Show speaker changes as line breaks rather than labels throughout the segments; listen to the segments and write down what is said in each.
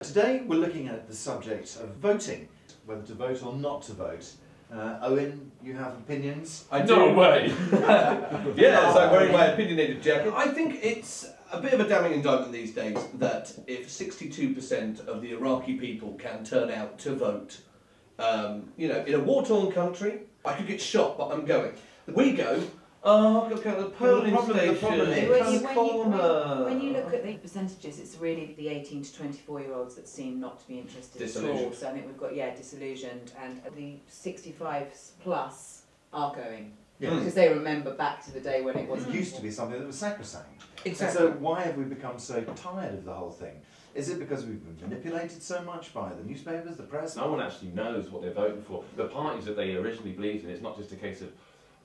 Today we're looking at the subject of voting, whether to vote or not to vote. Owen, you have opinions?
I do.
No way!
Yeah, so I'm wearing my opinionated jacket. I think it's a bit of a damning indictment these days that if 62% of the Iraqi people can turn out to vote, you know, in a war-torn country, I could get shot, but I'm going. We go, oh, I've got to go to the polling station.
When you look at the percentages, it's really the 18 to 24-year-olds that seem not to be interested at all. So I think we've got, disillusioned, and the 65s plus are going.
Yeah.
Because they remember back to the day when it was.
It used to be something that was sacrosanct.
Exactly.
So why have we become so tired of the whole thing? Is it because we've been manipulated so much by the newspapers, the press?
No one actually knows what they're voting for. The parties that they originally believed in, it's not just a case of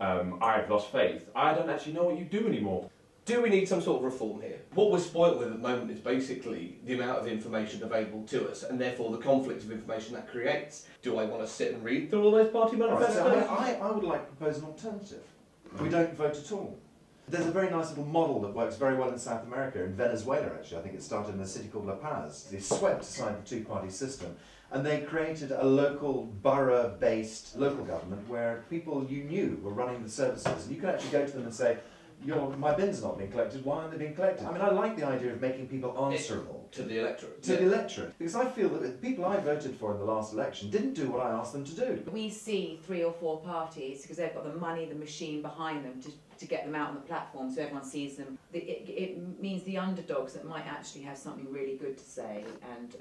I've lost faith. I don't actually know what you do anymore.
Do we need some sort of reform here? What we're spoilt with at the moment is basically the amount of information available to us, and therefore the conflict of information that creates. Do I want to sit and read through all those party manifestos?
Right, so I would like to propose an alternative. We don't vote at all. There's a very nice little model that works very well in South America, in Venezuela actually. I think it started in a city called La Paz. They swept aside the two-party system and they created a local borough-based local government where people you knew were running the services. And you could actually go to them and say, my bins are not being collected, why aren't they being collected? I mean, I like the idea of making people answerable.
To the electorate.
To the electorate. Because I feel that the people I voted for in the last election didn't do what I asked them to do.
We see 3 or 4 parties, because they've got the money, the machine behind them to get them out on the platform so everyone sees them. It means the underdogs that might actually have something really good to say, and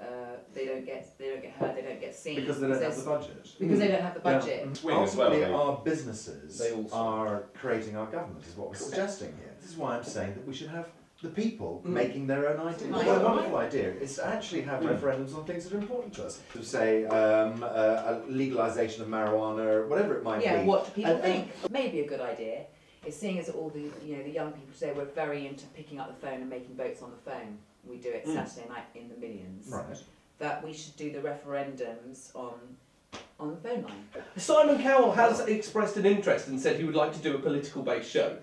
they don't get heard, they don't get seen.
Because they don't have the budget.
Because they don't have the budget.
Yeah. Ultimately, our businesses are creating our government, is what we're suggesting here. This is why I'm saying that we should have the people making their own ideas. What a wonderful idea. It's to actually have referendums on things that are important to us. To say a legalisation of marijuana, whatever it might be.
Yeah, what do people think? Maybe a good idea is, seeing as all the the young people say we're very into picking up the phone and making votes on the phone. We do it Saturday night in the millions.
Right.
That we should do the referendums on the phone line.
Simon Cowell has expressed an interest and said he would like to do a political-based show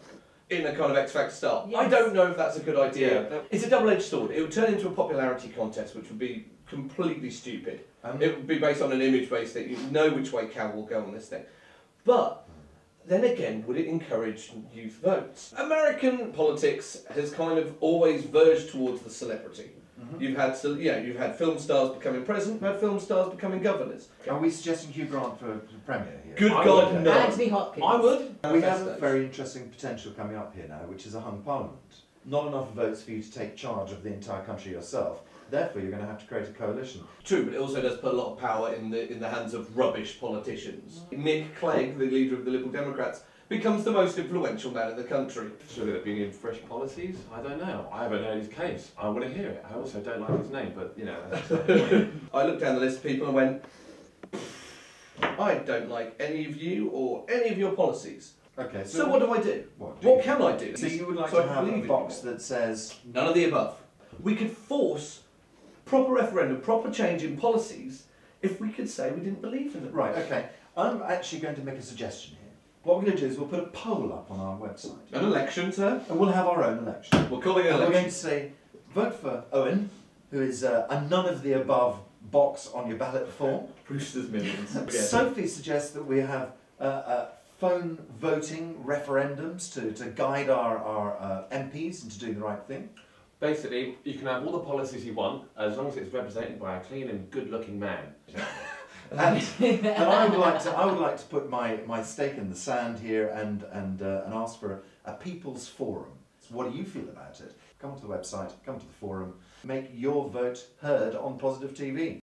in a kind of X Factor style.
Yes.
I don't know if that's a good idea. Yeah. It's a double-edged sword. It would turn into a popularity contest, which would be completely stupid. It would be based on an image base that you know which way Cowell will go on this thing. But then again, would it encourage youth votes? American politics has kind of always verged towards the celebrity. You've had film stars becoming president, you've had film stars becoming governors.
Are we suggesting Hugh Grant for Premier here?
Good God, no.
Anthony Hopkins.
I would.
We have a very interesting potential coming up here now, which is a hung parliament. Not enough votes for you to take charge of the entire country yourself. Therefore, you're going to have to create a coalition.
True, but it also does put a lot of power in the hands of rubbish politicians. Nick Clegg, the leader of the Liberal Democrats, becomes the most influential man in the country.
Should it bring in fresh policies? I don't know. I haven't heard his case. I want to hear it. I also don't like his name, but
I looked down the list of people and went, I don't like any of you or any of your policies.
Okay,
so what do I do? What can I do?
So you would like to have a box that says...
None of the above. We could force proper referendum, proper change in policies, if we could say we didn't believe in them.
Right, okay. I'm actually going to make a suggestion here. What we're going to do is we'll put a poll up on our website.
An election, sir?
And we'll have our own election.
We'll call it an election.
We're going to say, vote for Owen, who is a none of the above box on your ballot form.
Brewster's Millions.
Sophie suggests that we have phone voting referendums to guide our MPs into doing the right thing.
basically, you can have all the policies you want as long as it's represented by a clean and good-looking man.
And I would like to put my stake in the sand here and ask for a people's forum. So what do you feel about it? Come to the website, come to the forum, make your vote heard on Positive TV.